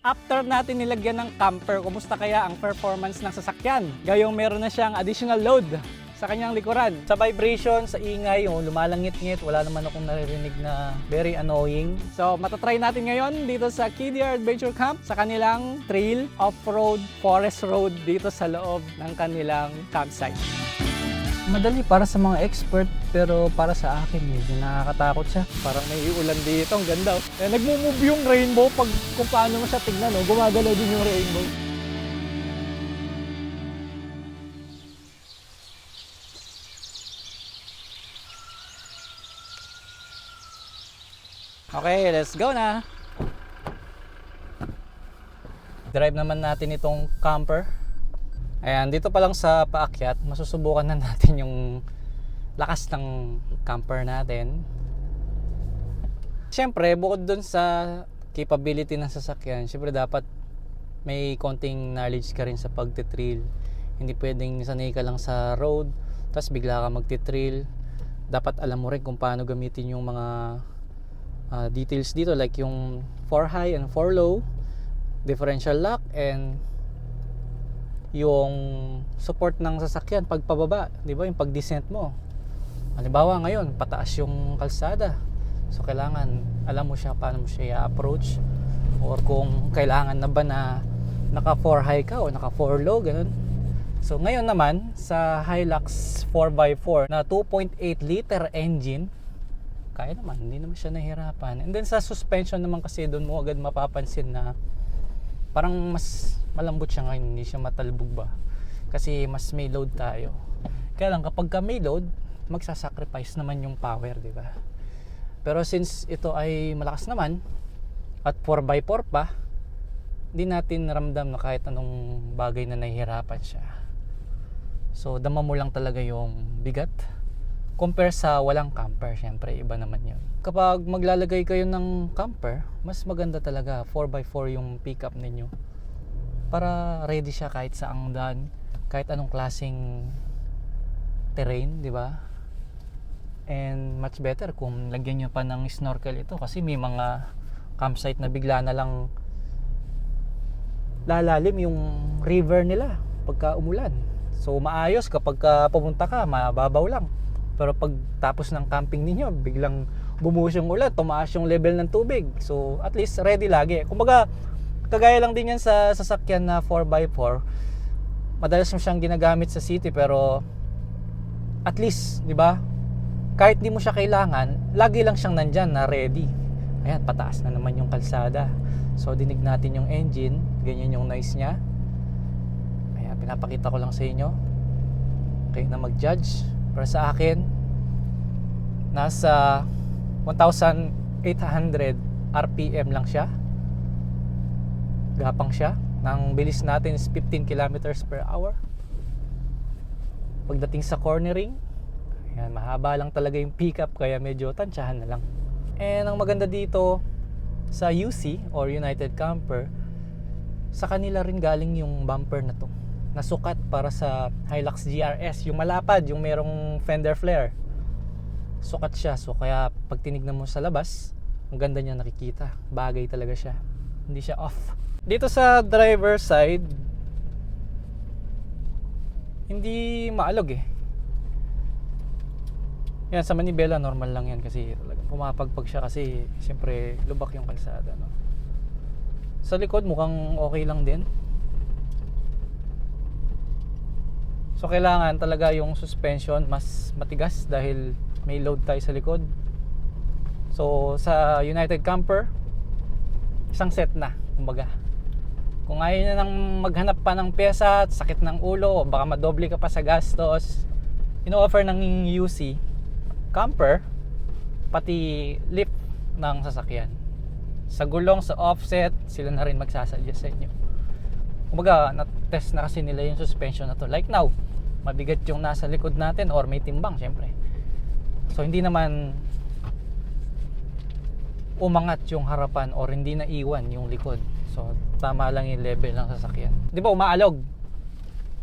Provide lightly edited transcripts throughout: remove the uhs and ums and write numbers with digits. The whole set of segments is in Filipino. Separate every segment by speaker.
Speaker 1: After natin nilagyan ng camper, kumusta kaya ang performance ng sasakyan? Gayong meron na siyang additional load sa kanyang likuran. Sa vibration, sa ingay, yung lumalangit-ngit, wala naman akong naririnig na very annoying. So, matatry natin ngayon dito sa KDR Adventure Camp sa kanilang trail, off-road, forest road dito sa loob ng kanilang campsite. Madali para sa mga expert, pero para sa akin medyo nakakatakot siya. Parang may ulan dito, ang ganda. Nagmo-move yung rainbow pag kung paano mo siya tignan, gumagalaw din yung rainbow. Okay, let's go na. Drive naman natin itong camper. Ayan, dito pa lang sa paakyat, masusubukan na natin yung lakas ng camper natin. Siyempre, bukod dun sa capability ng sasakyan, siyempre dapat may konting knowledge ka rin sa pagtitrail. Hindi pwedeng sanay ka lang sa road, tapos bigla ka magtitrail. Dapat alam mo rin kung paano gamitin yung mga details dito, like yung 4 high and 4 low, differential lock, and yung support ng sasakyan pagpababa, di ba, yung pag-descent mo. Halimbawa ngayon, pataas yung kalsada. So kailangan alam mo siya paano mo siya i-approach, or kung kailangan na ba na naka 4 high ka o naka 4 low, ganun. So ngayon naman sa Hilux 4x4 na 2.8 liter engine, kaya naman, hindi naman siya nahirapan. And then sa suspension naman kasi doon mo agad mapapansin na parang mas malambot siya ngayon, hindi siya matalbog ba, kasi mas may load tayo. Kaya lang kapag ka may load, magsasacrifice naman yung power, di ba? Pero since ito ay malakas naman at 4x4 pa, hindi natin ramdam na kahit anong bagay na nahihirapan siya. So dama mo lang talaga yung bigat compare sa walang camper. Syempre iba naman yun. Kapag maglalagay kayo ng camper, mas maganda talaga 4x4 yung pickup ninyo, para ready siya kahit saang daan, kahit anong klaseng terrain, di ba? And much better kung lagyan nyo pa ng snorkel ito, kasi may mga campsite na bigla na lang lalalim yung river nila pagka umulan. So maayos kapag pumunta ka, mababaw lang. Pero pag tapos ng camping ninyo, biglang bumuhos yung ulan, tumaas yung level ng tubig. So at least ready lagi. Kumbaga, kagaya lang din yan sa sasakyan na 4x4. Madalas mo siyang ginagamit sa city, pero at least, di ba? Kahit di mo siya kailangan, lagi lang siyang nandyan na ready. Ayan, pataas na naman yung kalsada. So dinig natin yung engine, ganyan yung noise niya. Ayan, pinapakita ko lang sa inyo. Kayo na mag-judge. Pero sa akin, nasa 1,800 RPM lang siya. Gapang siya. Ang bilis natin is 15 kilometers per hour. Pagdating sa cornering, ayan, mahaba lang talaga yung pickup, kaya medyo tansyahan na lang. And ang maganda dito sa UC or United Camper, sa kanila rin galing yung bumper na to, nasukat para sa Hilux GRS, yung malapad, yung merong fender flare. Sukat siya, so kaya pag tinignan mo sa labas, ang ganda niya nakikita. Bagay talaga siya, hindi siya off. Dito sa driver side, hindi maalog eh. Yan, sa manibela normal lang yan, kasi talagang pumapagpag siya, kasi siyempre lubak yung kalsada, no? Sa likod mukhang okay lang din. So kailangan talaga yung suspension mas matigas dahil may load tayo sa likod. So sa United Camper, isang set na, kumbaga. Kung ayaw nyo nang maghanap pa ng pyesa at sakit ng ulo, o baka madoble ka pa sa gastos, ino-offer ng UC Camper pati lift ng sasakyan. Sa gulong, sa offset, sila na rin magsasuggest sa inyo. Kumbaga, na-test na kasi nila yung suspension na to. Like now, mabigat yung nasa likod natin, or may timbang syempre. So hindi naman umangat yung harapan or hindi na iwan yung likod. So tama lang yung level ng sasakyan. Di ba umaalog?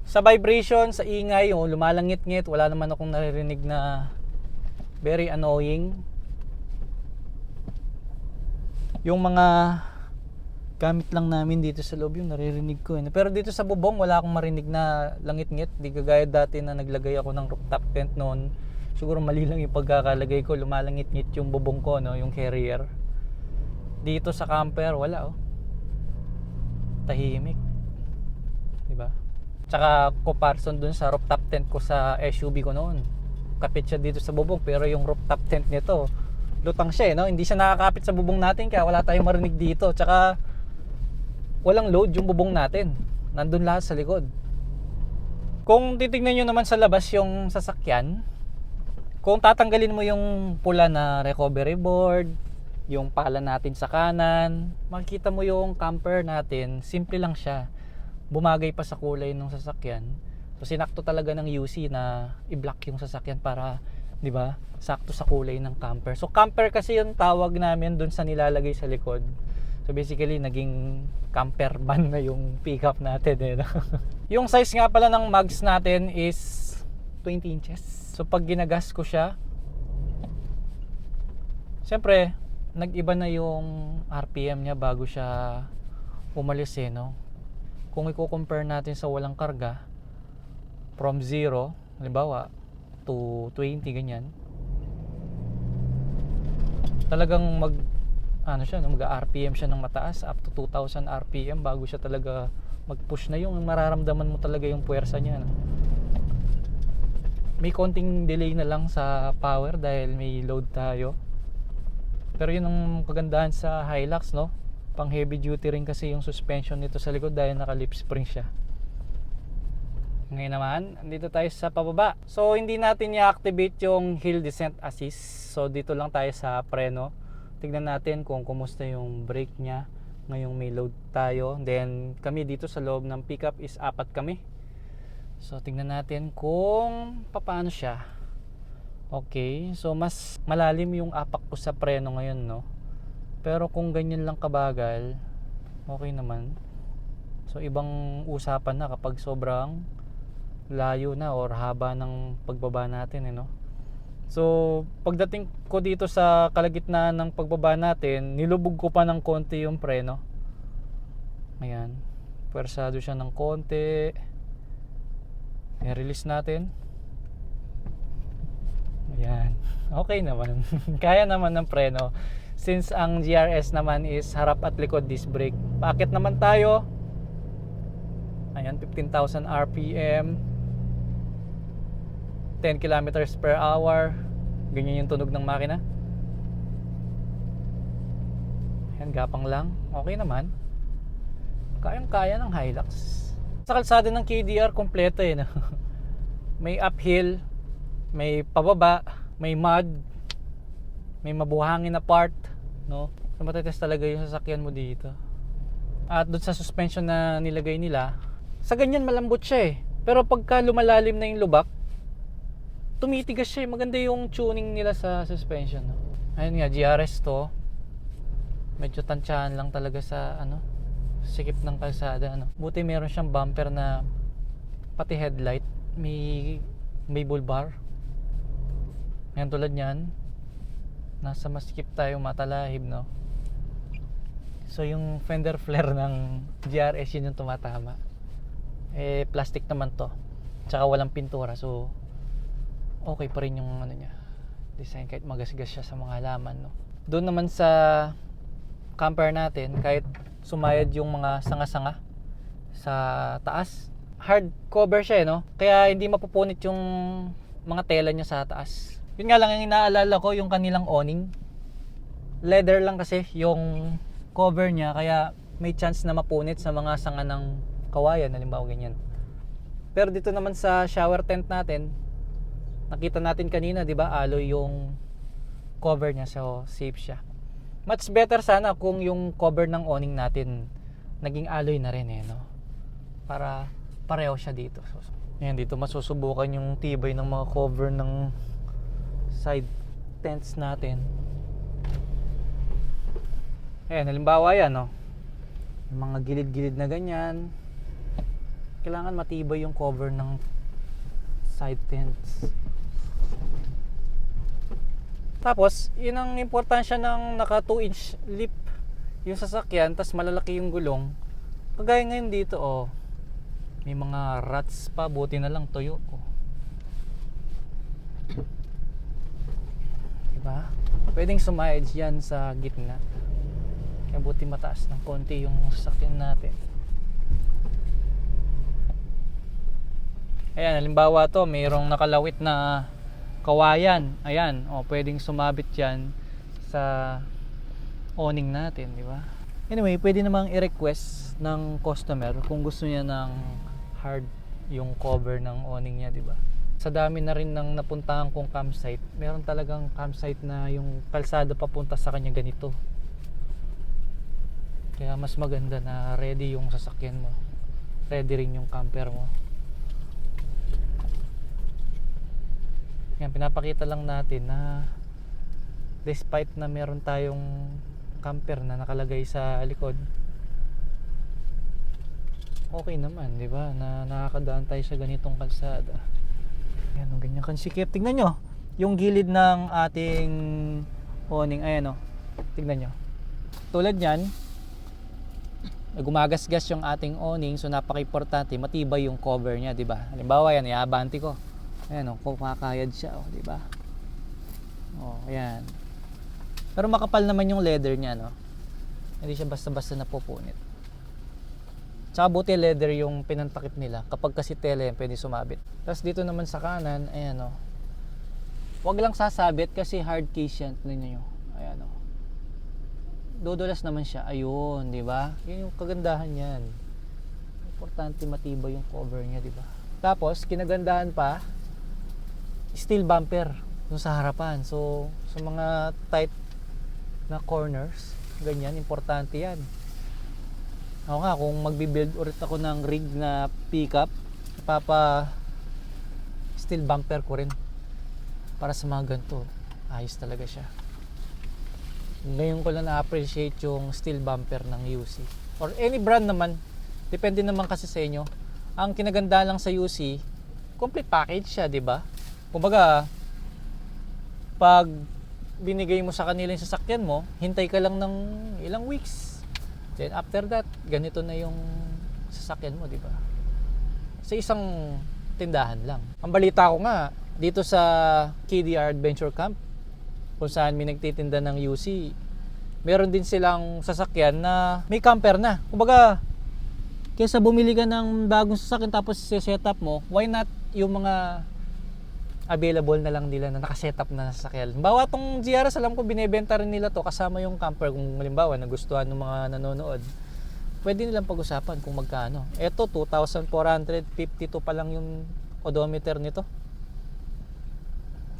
Speaker 1: Sa vibration, sa ingay, yung lumalangit-ngit, wala naman akong naririnig na very annoying. Yung mga gamit lang namin dito sa loob yung naririnig ko. Pero dito sa bubong, wala akong marinig na langit-ngit. Di kagaya dati na naglagay ako ng rooftop tent noon. Siguro mali lang yung pagkakalagay ko, lumalangit-ngit yung bubong ko, no, yung carrier. Dito sa camper, wala, oh. Tahimik. Di ba? Tsaka comparison dun sa rooftop tent ko sa SUV ko noon. Kapit siya dito sa bubong, pero yung rooftop tent nito, lutang siya, no? Hindi siya nakakapit sa bubong natin, kaya wala tayong marinig dito. Tsaka walang load yung bubong natin. Nandun lahat sa likod. Kung titignan nyo naman sa labas yung sasakyan, kung tatanggalin mo yung pula na recovery board, yung pala natin sa kanan, makikita mo yung camper natin, simple lang siya. Bumagay pa sa kulay ng sasakyan. So sinakto talaga ng UC na i-block yung sasakyan para, 'di ba? Sakto sa kulay ng camper. So camper kasi yung tawag namin dun sa nilalagay sa likod. So basically naging camper van na yung pickup natin, eh. Yung size nga pala ng mags natin is 20 inches. So pag ginagas ko siya, siyempre nag-iba na yung RPM niya bago siya umalis, eh, no? Kung i-compare natin sa walang karga, from 0, halimbawa, to 20, ganyan, talagang mag-RPM siya ng mataas, up to 2,000 RPM bago siya talaga mag-push na yung mararamdaman mo talaga yung puwersa niya, no? May konting delay na lang sa power dahil may load tayo. Pero yun ang kagandahan sa Hilux, no? Pang heavy duty rin kasi yung suspension nito sa likod dahil naka lip spring siya. Ngayon naman, andito tayo sa pababa. So hindi natin i-activate yung hill descent assist. So dito lang tayo sa preno. Tignan natin kung kumusta yung brake niya ngayong may load tayo. Then kami dito sa loob ng pickup is 4 kami. So tignan natin kung paano siya. Okay, so mas malalim yung apak ko sa preno ngayon, no? Pero kung ganyan lang kabagal, okay naman. So ibang usapan na kapag sobrang layo na or haba ng pagbaba natin, eh, no? So pagdating ko dito sa kalagitnaan ng pagbaba natin, nilubog ko pa ng konti yung preno. Ayan, pwersado siya ng konti. I-release natin. Ayan, okay naman. Kaya naman ng preno. Since ang GRS naman is harap at likod disc brake. Paakit naman tayo. Ayan, 15,000 RPM, 10 kilometers per hour. Ganyan yung tunog ng makina. Ayan, gapang lang. Okay naman. Kayang-kaya ng Hilux. Sa kalsada ng KDR, kompleto, eh, no? May uphill, may pababa, may mud, may mabuhangin na part, no? So matetest talaga yung sasakyan mo dito. At doon sa suspension na nilagay nila, sa ganyan malambot siya, eh. Pero pagka lumalalim na yung lubak, tumitigas siya, eh. Maganda yung tuning nila sa suspension, no? Ayun nga, GRS to. Medyo tansyahan lang talaga sa sikip ng kalsada, no? Buti meron siyang bumper na pati headlight may bull bar. Ngayon tulad niyan, nasa masikip tayo matalahib, no? So yung fender flare ng GRS yun yung tumatama. Eh plastic naman to, tsaka walang pintura, so okay pa rin yung niya, design, kahit magasgas siya sa mga halaman, no? Doon naman sa camper natin, kahit sumayad yung mga sanga-sanga sa taas, hard cover siya, no? Kaya hindi mapupunit yung mga tela niya sa taas. Yun nga lang ang inaalala ko, yung kanilang awning, leather lang kasi yung cover niya, kaya may chance na mapunit sa mga sanga ng kawayan, halimbawa ganyan. Pero dito naman sa shower tent natin, nakita natin kanina, di ba, alloy yung cover niya, so safe siya. Much better sana kung yung cover ng awning natin naging alloy na rin, eh, no? Para pareho siya dito. So, yan, dito masusubukan yung tibay ng mga cover ng side tents natin. Ayan, halimbawa yan, no? Yung mga gilid-gilid na ganyan, kailangan matibay yung cover ng side tents. Tapos, yun ang importansya ng naka 2-inch lip yung sasakyan, tas malalaki yung gulong. Kagaya ngayon dito, oh, may mga rats pa, buti na lang tuyo. Oh. Diba? Pwedeng sumayad yan sa gitna. Kaya buti mataas ng konti yung sasakyan natin. Ayan, halimbawa to, mayroong nakalawit na kawayan. Ayan, oh, pwedeng sumabit yan sa awning natin, di ba? Anyway, pwede namang i-request ng customer kung gusto niya ng hard yung cover ng awning niya, di ba? Sa dami na rin ng napuntahan kong campsite, meron talagang campsite na yung kalsada papunta sa kanya ganito. Kaya mas maganda na ready yung sasakyan mo. Ready rin yung camper mo. Yan, pinapakita lang natin na despite na meron tayong camper na nakalagay sa likod, okay naman, di ba? Na nakakadaan tayo sa ganitong kalsada. Ayan, ganyan kansikip. Tingnan nyo, yung gilid ng ating awning, ayan o. Tingnan nyo. Tulad nyan, gumagasgas yung ating awning, so napaka-importante, matibay yung cover nya, di ba? Halimbawa yan, i-abante ko. Ayan o, kumakayad siya o, di ba? O, ayan. Pero makapal naman yung leather niya, no? Hindi siya basta-basta napupunit. Tsaka buti leather yung pinantakip nila. Kapag kasi tela yan, pwede sumabit. Tapos dito naman sa kanan, ayan o. Huwag lang sasabit kasi hard case yan. Tingnan nyo. Ayan o. Dudulas naman siya. Ayun, di ba? Yun yung kagandahan yan. Importante matibay yung cover niya, di ba? Tapos, kinagandahan pa, steel bumper yung sa harapan. So, sa mga tight na corners, ganyan, importante yan. Ako nga, kung magbibuild ulit ako ng rig na pickup, papa steel bumper ko rin para sa mga ganito. Ayos talaga siya. Ngayon ko lang na-appreciate yung steel bumper ng UC or any brand naman, depende naman kasi sa inyo. Ang kinaganda lang sa UC, complete package siya, di ba? Kumbaga, pag binigay mo sa kanila yung sasakyan mo, hintay ka lang ng ilang weeks. Then after that, ganito na yung sasakyan mo, di ba? Sa isang tindahan lang. Ang balita ko nga, dito sa KDR Adventure Camp, kung saan may nagtitinda ng UC, meron din silang sasakyan na may camper na. Kumbaga, kaysa bumili ka ng bagong sasakyan tapos set up mo, why not yung mga available na lang nila na nakasetup na sasakyan. Halimbawa tong GRS, alam ko binebenta rin nila to kasama yung camper. Kung halimbawa nagustuhan ng mga nanonood, pwede nilang pag-usapan kung magkano. Eto 2,452 pa lang yung odometer nito.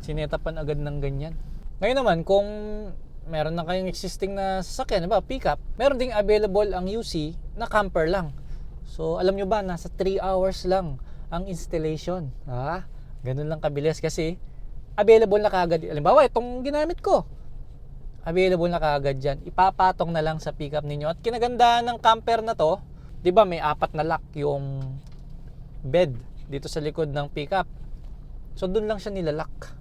Speaker 1: Sinetapan agad ng ganyan. Ngayon naman, kung meron na kayong existing na sasakyan, diba, pickup, meron ding available ang UC na camper lang. So alam nyo ba, nasa 3 hours lang ang installation. Ganun lang kabilis kasi available na kaagad. Halimbawa, itong ginamit ko, available na kaagad dyan. Ipapatong na lang sa pickup ninyo. At kinagandaan ng camper na to, di ba may 4 na lock yung bed dito sa likod ng pickup. So dun lang siya nilalak.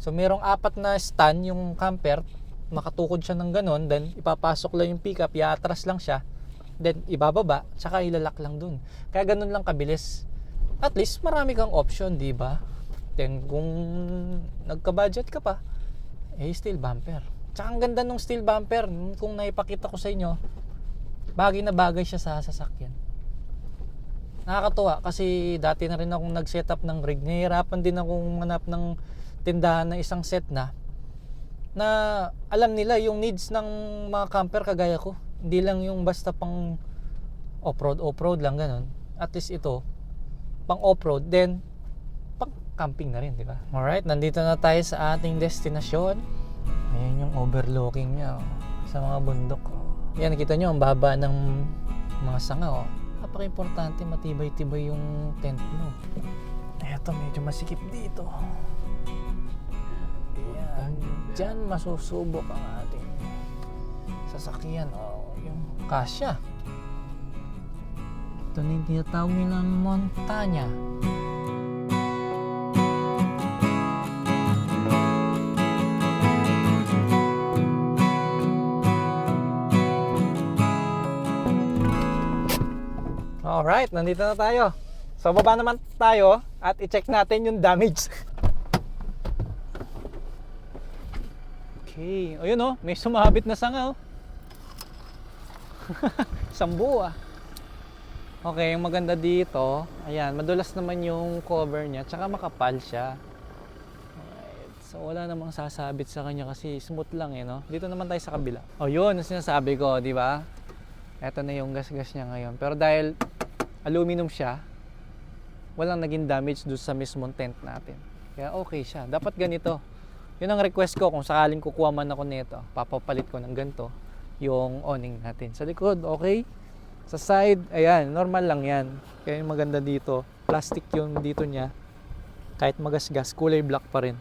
Speaker 1: So merong 4 na stand yung camper, makatukod siya ng ganon, then ipapasok lang yung pickup, iatras lang siya, then ibababa, tsaka ilalak lang dun. Kaya ganun lang kabilis. At least marami kang option, di ba? Then kung nagka-budget ka pa, steel bumper. Tsaka ang ganda ng steel bumper, kung naipakita ko sa inyo, bagay na bagay siya sa sasakyan. Nakakatuwa kasi dati na rin akong nag-setup ng rig. Nahihirapan din akong manap ng tindahan na isang set na alam nila yung needs ng mga camper kagaya ko. Hindi lang yung basta pang off-road lang ganun. At least ito pang off-road, then pang camping na rin, di ba? Alright, nandito na tayo sa ating destinasyon. Ayan yung overlooking niya, sa mga bundok. Yan, nakita nyo ang baba ng mga sanga. Napaka-importante, matibay-tibay yung tent mo. Eto, medyo masikip dito. Ayan, dyan masusubok ang ating sasakyan. Yung kasya. Ito na yung tinatawag nilang montanya.
Speaker 2: Alright, nandito na tayo. So baba naman tayo at i-check natin yung damage. Okay, ayun oh, may sumabit na sanga oh. Isang buo ah. Okay, yung maganda dito, ayan, madulas naman yung cover niya, tsaka makapal siya. Alright, so wala namang sasabit sa kanya kasi smooth lang eh, no? Dito naman tayo sa kabila. Oh, yun, ang sinasabi ko, di ba? Ito na yung gas-gas niya ngayon. Pero dahil aluminum siya, walang naging damage doon sa mismong tent natin. Kaya okay siya. Dapat ganito. Yun ang request ko kung sakaling kukuha man ako nito. Papapalit ko ng ganito yung awning natin. Sa likod, okay. Sa side, ayan, normal lang yan. Kaya yung maganda dito, plastic yung dito niya. Kahit magasgas, kulay black pa rin.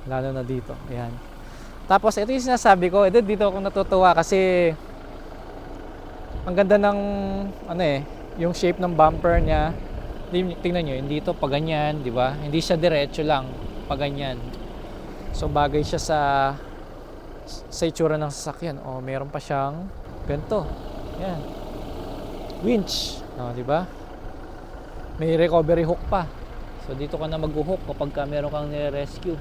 Speaker 2: Lalo na dito, ayan. Tapos ito yung sinasabi ko, dito ako natutuwa kasi ang ganda ng ano eh, yung shape ng bumper niya. Tingnan niyo, hindi ito pa ganyan, di ba? Hindi siya diretso lang, pa ganyan. So bagay siya sa itsura ng sasakyan. Oh, meron pa siyang ganito. Yan. Winch, oh, di ba? May recovery hook pa. So dito ka na mag-hook kapag meron kang ni-rescue.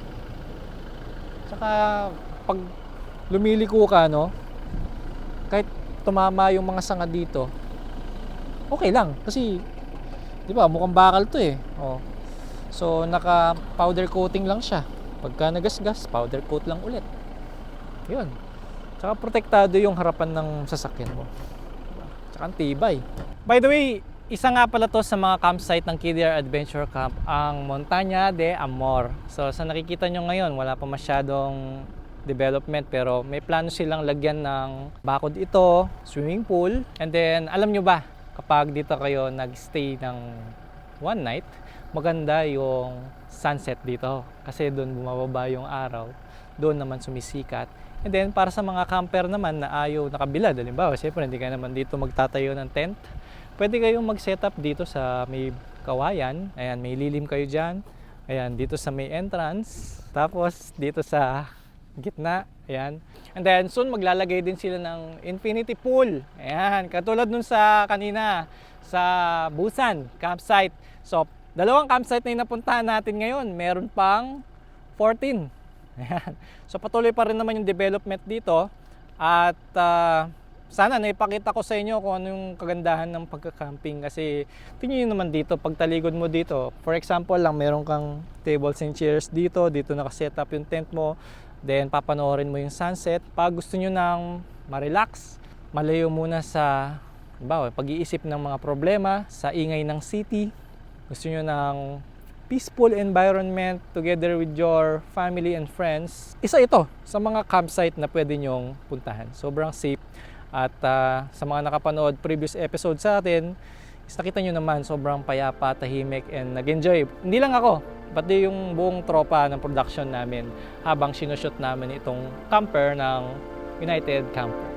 Speaker 2: Saka pag lumiliko ka, no, kahit tumama yung mga sanga dito, okay lang kasi di ba mukhang bakal to eh. Oh. So naka powder coating lang siya. Pagka nagasgas, powder coat lang ulit. Yun. Tsaka protektado yung harapan ng sasakyan mo. Tsaka ang tibay. By the way, isa nga pala to sa mga campsite ng KDR Adventure Camp, ang Montaña de Amor. So sa nakikita nyo ngayon, wala pa masyadong development pero may plano silang lagyan ng bakod ito, swimming pool. And then alam nyo ba, kapag dito kayo nagstay ng one night, maganda yung sunset dito kasi doon bumababa yung araw, doon naman sumisikat. And then para sa mga camper naman na ayaw nakabilad, halimbawa syempre hindi kayo naman dito magtatayo ng tent, pwede kayong mag-set up dito sa may kawayan. Ayan, may lilim kayo dyan. Ayan, dito sa may entrance, tapos dito sa gitna, ayan. And then soon maglalagay din sila ng infinity pool. Ayan, katulad nun sa kanina sa Busan campsite. So, dalawang campsite na napuntahan natin ngayon, meron pang 14. Ayan. So patuloy pa rin naman yung development dito at sana naipakita ko sa inyo kung ano yung kagandahan ng pagka-camping kasi tingnan nyo naman dito, pag taligod mo dito, for example lang, meron kang tables and chairs dito nakaset up yung tent mo. Then papanoorin mo yung sunset. Pag gusto nyo nang ma-relax, malayo muna sa pag-iisip ng mga problema, sa ingay ng city, gusto nyo ng peaceful environment together with your family and friends, isa ito sa mga campsite na pwede nyong puntahan. Sobrang safe at sa mga nakapanood previous episode sa atin, nakita nyo naman sobrang payapa, tahimik and nag-enjoy. Hindi lang ako, pati yung buong tropa ng production namin habang sinushoot namin itong camper ng United Camper.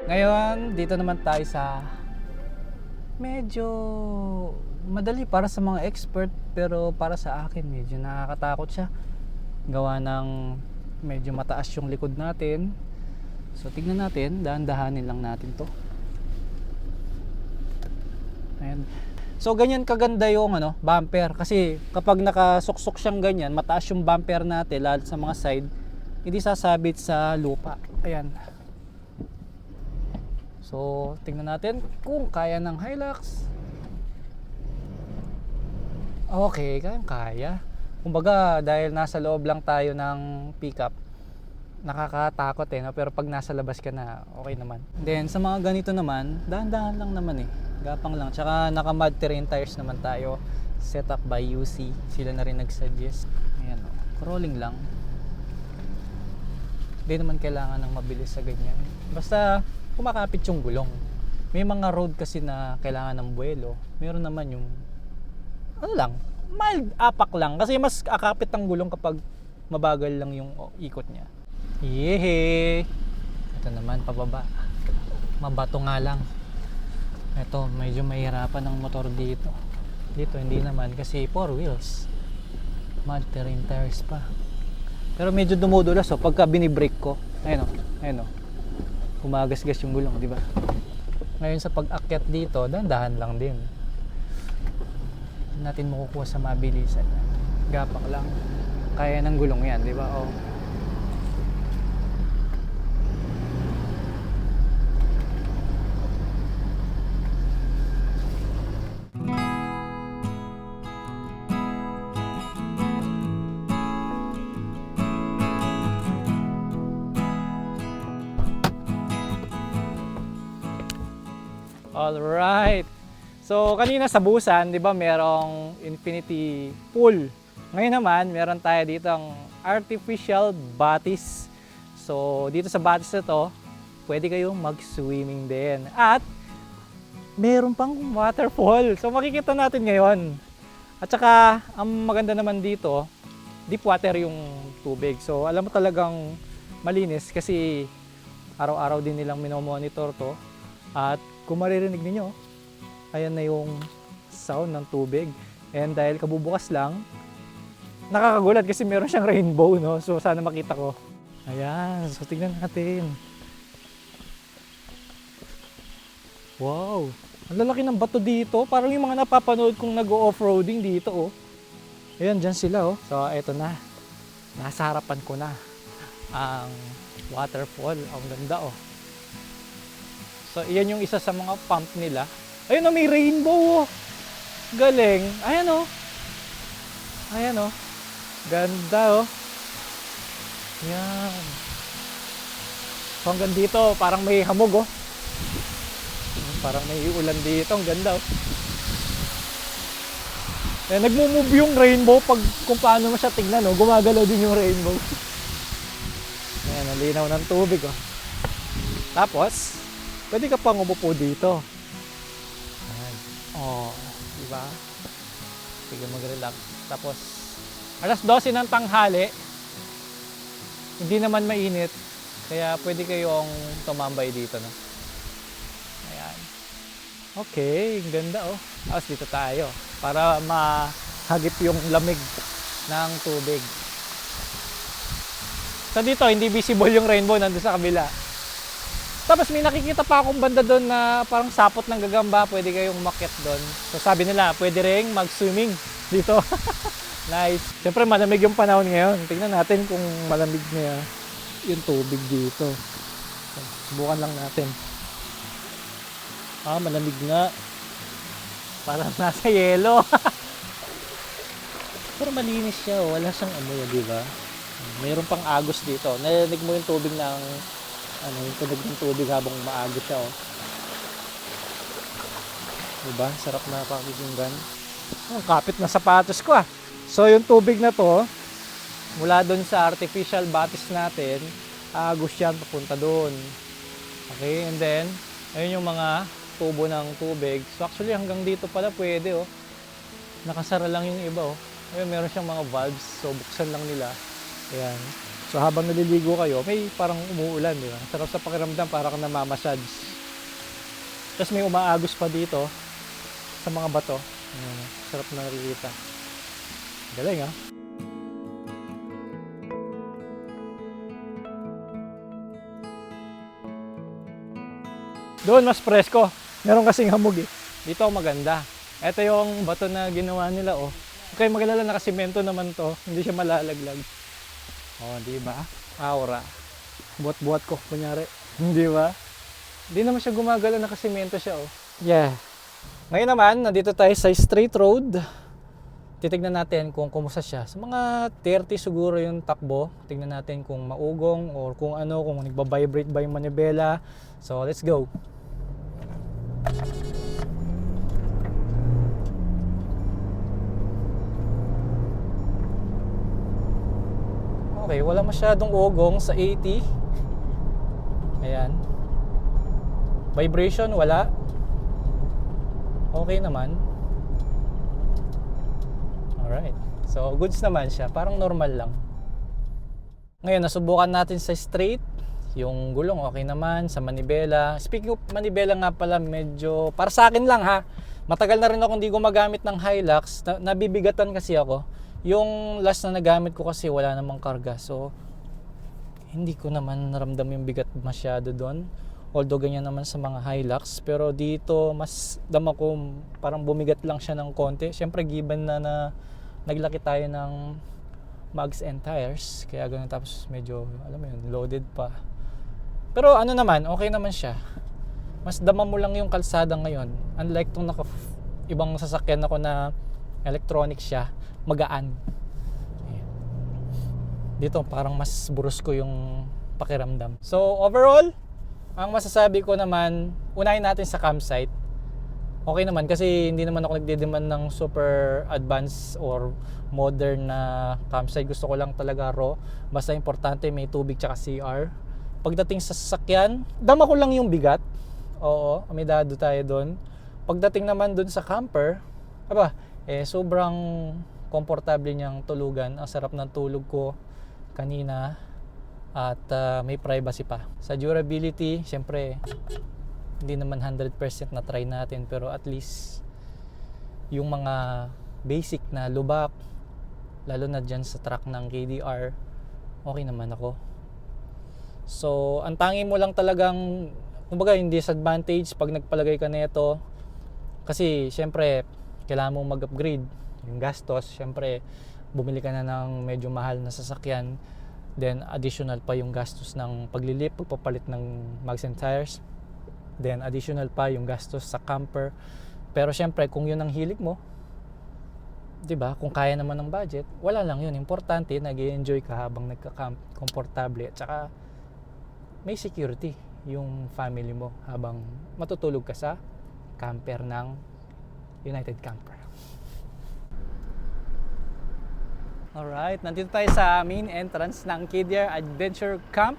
Speaker 2: Ngayon, dito naman tayo sa medyo madali para sa mga expert pero para sa akin medyo nakakatakot siya. Gawa ng medyo mataas yung likod natin. So tignan natin, dahan-dahanin lang natin to. Ayan. So ganyan kaganda yung bumper kasi kapag nakasuksok siyang ganyan, mataas yung bumper natin lalo sa mga side, hindi sasabit sa lupa. Ayan. So, tingnan natin kung kaya ng Hilux. Okay, kaya. Kumbaga, dahil nasa loob lang tayo ng pickup, nakakatakot eh, no? Pero pag nasa labas ka na, okay naman. Then sa mga ganito naman, dahan-dahan lang naman eh. Gapang lang. Tsaka naka-mud terrain tires naman tayo. Set up by UC. Sila na rin nag-suggest. Ayan o. Crawling lang. Hindi naman kailangan ng mabilis sa ganyan. Basta kumakapit yung gulong. May mga road kasi na kailangan ng buwelo. Meron naman yung ano lang, mild apak lang. Kasi mas akapit ang gulong kapag mabagal lang yung ikot niya. Yehe! Ito naman, pababa. Mabato nga lang. Ito, medyo mahirapan ang motor dito. Dito, hindi naman kasi 4 wheels. Mud terrain tires pa. Pero medyo dumudulas oh, pagka binibrake ko. Ayun oh, ayun oh. Kumagasgas yung gulong, di ba? Ngayon sa pag-akyat dito, dahan-dahan lang din. Hindi natin makukuha sa mabilisan. Gapak lang. Kaya ng gulong yan, di ba? Oh. Alright. So, kanina sa Busan, di ba, merong infinity pool. Ngayon naman, meron tayo dito ang artificial batis. So, dito sa batis na to, pwede kayong mag-swimming din. At, meron pang waterfall. So, makikita natin ngayon. At saka, ang maganda naman dito, deep water yung tubig. So, alam mo talagang malinis kasi araw-araw din nilang minomonitor to. At kung maririnig niyo, ayan na yung sound ng tubig. And dahil kabubukas lang, nakakagulat kasi meron siyang rainbow, no? So sana makita ko. Ayan, so tignan natin. Wow, ang lalaki ng bato dito. Parang yung mga napapanood kong nag-off-roading dito, oh. Ayan, dyan sila, oh. So eto na, nasa harapan ko na ang waterfall. Ang ganda, oh. So, iyan yung isa sa mga pump nila. Ayun oh, may rainbow oh. Galing. Ayan oh. Ayan oh. Ganda oh. Yan. So, hanggang dito, parang may hamog oh. Parang may ulan dito. Ang ganda oh. Eh, nagmo-move yung rainbow pag kung paano mo siya tignan oh. Gumagalaw din yung rainbow. Ayan, ang linaw ng tubig oh. Tapos, pwede ka pang umupo dito. Ayan. Oh, di ba? Sige, mag-relax. Tapos, alas 12 ng tanghali, hindi naman mainit, kaya pwede kayong tumambay dito, no? Ayan. Okay, ganda oh. Tapos dito tayo, para mahagip yung lamig ng tubig. So dito, hindi visible yung rainbow, nandun sa kabila. Tapos may nakikita pa akong banda doon na parang sapot ng gagamba, pwede kayong umakyat doon. So sabi nila, pwede ring mag-swimming dito. Nice. Siyempre malamig yung panahon ngayon. Tingnan natin kung malamig na yung tubig dito. So, subukan lang natin. Ah, malamig nga. Parang nasa yelo. Pero malinis siya, wala siyang amoy, di ba? Mayroon pang agos dito. Narinig mo yung tubig ng yung tunog ng tubig habang maagos siya oh. Diba? Sarap na pakikinggan. Oh, kapit na sapatos ko ah. So yung tubig na to, mula doon sa artificial batis natin, agos yan papunta doon. Okay, and then, ayun yung mga tubo ng tubig. So actually hanggang dito pala pwede oh. Nakasara lang yung iba oh. Ayun, meron siyang mga valves, so buksan lang nila. Ayan. So habang naliligo kayo, may parang umuulan, di ba? Sarap sa pakiramdam, parang namamassage. Tapos may umaagos pa dito sa mga bato. Ayan, sarap na nakikita. Galing ah. Doon mas presko. Meron kasing hamog eh. Dito maganda. Ito yung bato na ginawa nila oh. Okay, magalala, nakasimento naman to. Hindi siya malalaglag. Oh, di ba? Aura. Buhat-buhat ko, kunyari. Di ba? Hindi naman siya gumagala, nakasimento siya, oh. Yeah. Ngayon naman, nandito tayo sa straight road.
Speaker 1: titignan natin kung kumusta siya. Sa mga 30 siguro yung takbo. Tignan natin kung maugong or kung ano, kung nagba-vibrate ba yung manibela. So, let's go. Okay, wala masyadong ugong sa 80. Ayan. Vibration, wala. Okay naman. Alright. So, goods naman siya. Parang normal lang. Ngayon, nasubukan natin sa straight. Yung gulong, okay naman. Sa manibela. Speaking of manibela nga pala, medyo... Para sa akin lang ha. Matagal na rin ako hindi gumagamit ng Hilux. Nabibigatan kasi ako. Yung last na nagamit ko kasi wala namang karga. So, hindi ko naman naramdam yung bigat masyado doon. Although ganyan naman sa mga Hilux. Pero dito, mas dama ko parang bumigat lang siya ng konti. Siyempre, given na naglaki tayo ng mugs and tires. Kaya ganun, tapos medyo, alam mo yun, loaded pa. Pero ano naman, okay naman siya. Mas dama mo lang yung kalsada ngayon. Unlike tong ibang sasakyan ako na electronic siya, magaan. Ayan. Dito parang mas brusko yung pakiramdam. So overall, ang masasabi ko naman, unahin natin sa campsite. Okay naman kasi hindi naman ako nagde-demand ng super advanced or modern na campsite. Gusto ko lang talaga raw. Basta importante may tubig tsaka CR. Pagdating sa sasakyan, dama ko lang yung bigat. Oo, amidado tayo doon. Pagdating naman doon sa camper, sobrang komportable niyang tulugan. Ang sarap ng tulog ko kanina at may privacy pa. Sa durability, syempre hindi naman 100% na try natin, pero at least yung mga basic na lubak, lalo na dyan sa truck ng KDR, okay naman ako. So ang tangi mo lang talagang, kumbaga yung disadvantage pag nagpalagay ka nito, kasi syempre kailangan mong mag-upgrade yung gastos. Syempre bumili ka na ng medyo mahal na sasakyan, then additional pa yung gastos ng paglilip, pagpapalit ng mugs and tires, then additional pa yung gastos sa camper. Pero syempre kung yun ang hilig mo, 'di ba? Kung kaya naman ng budget, wala lang yun. Importante nag-i-enjoy ka habang nagka-camp, komportable, at saka may security yung family mo habang matutulog ka sa camper ng United Camper. Alright, nandito tayo sa main entrance ng KDR Adventure Camp.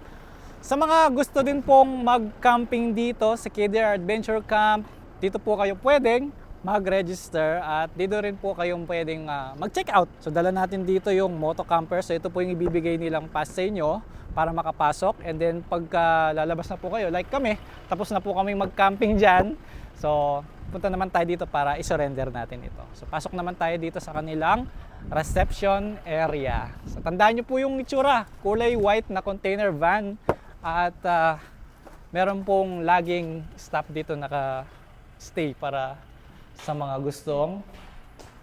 Speaker 1: Sa mga gusto din pong mag-camping dito sa KDR Adventure Camp, dito po kayo pwedeng mag-register at dito rin po kayong pwedeng mag-check out. So dala natin dito yung moto camper. So ito po yung ibibigay nilang pass sa inyo para makapasok. And then pagka lalabas na po kayo, like kami, tapos na po kami mag-camping dyan. So punta naman tayo dito para i-surrender natin ito. So pasok naman tayo dito sa kanilang reception area. So tandaan nyo po yung itsura, kulay white na container van. At meron pong laging staff dito naka-stay para sa mga gustong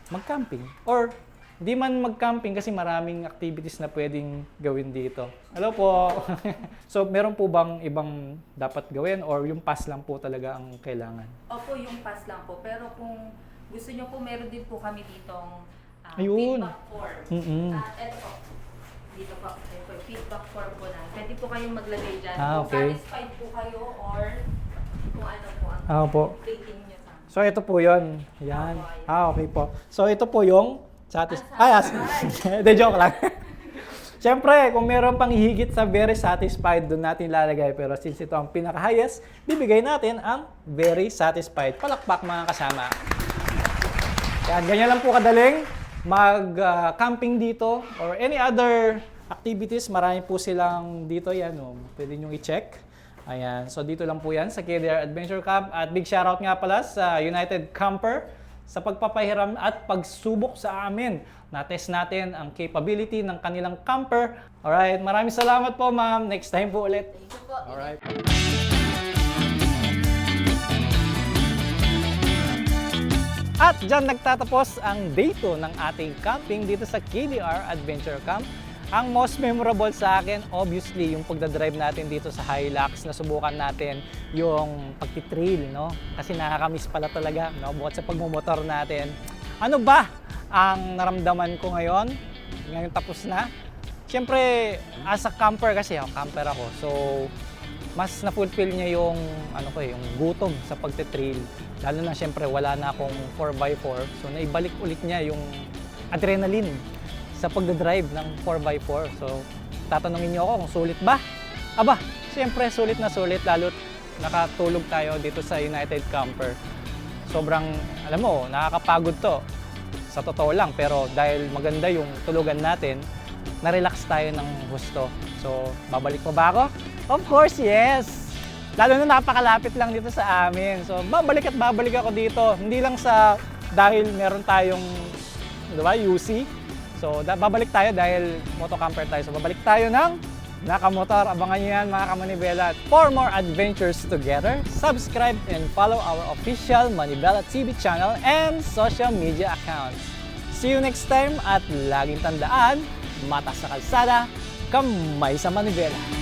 Speaker 1: mag-camping. Or di man mag-camping kasi maraming activities na pwedeng gawin dito. Hello po! So meron po bang ibang dapat gawin or yung pass lang po talaga ang kailangan?
Speaker 3: Opo, yung pass lang po. Pero kung gusto nyo po, meron din po kami ditong
Speaker 1: Ayun.
Speaker 3: feedback form. Ito po. Dito po. Ito po, feedback form po na. Pwede po kayong maglagay dyan.
Speaker 1: Okay.
Speaker 3: Kung satisfied po kayo or kung ano po ang
Speaker 1: Po.
Speaker 3: rating nyo sa amin.
Speaker 1: So ito po yon. Yan. Okay po. So ito po yung De joke lang. Siyempre, kung meron pang hihigit sa very satisfied, doon natin lalagay. Pero since ito ang pinaka-highest, bibigay natin ang very satisfied. Palakpak mga kasama. Yan, ganyan lang po kadaling mag-camping dito or any other activities. Marami po silang dito. Yan, pwede nyo i-check. Ayan, so dito lang po yan sa KDR Adventure Camp. At big shoutout nga pala sa United Camper sa pagpapahiram at pagsubok sa amin. Na-test natin ang capability ng kanilang camper. Alright, maraming salamat po ma'am. Next time po ulit.
Speaker 3: Thank you po.
Speaker 1: Alright. At dyan nagtatapos ang day 2 ng ating camping dito sa KDR Adventure Camp. Ang most memorable sa akin, obviously, yung pagdadrive natin dito sa Hilux. Nasubukan natin yung pagtitrail, no? Kasi nakakamiss pala talaga, no? Bukod sa pagmumotor natin. Ano ba
Speaker 2: ang naramdaman ko ngayon. Ngayon tapos na. Siyempre, as a camper kasi, camper ako. So, mas na-fulfill niya yung, yung gutom sa pagte-trail. Lalo na siyempre, wala na akong 4x4. So, naibalik ulit niya yung adrenaline sa pagdadrive ng 4x4. So, tatanungin niyo ako kung sulit ba? Aba, siyempre, sulit na sulit. Lalo't nakatulog tayo dito sa United Camper. Sobrang, alam mo, nakakapagod to. Sa totoo lang, pero dahil maganda yung tulugan natin, na-relax tayo ng gusto. So, babalik pa ba ako? Of course, yes! Lalo na napakalapit lang dito sa amin. So, babalik at babalik ako dito. Hindi lang sa dahil meron tayong, UC. So, babalik tayo dahil motocamper tayo. So, babalik tayo ng Nakamotor. Abangan nyo yan mga kamanibela. For more adventures together, subscribe and follow our official Manibela TV channel and social media accounts. See you next time at laging tandaan, mata sa kalsada, kamay sa manibela.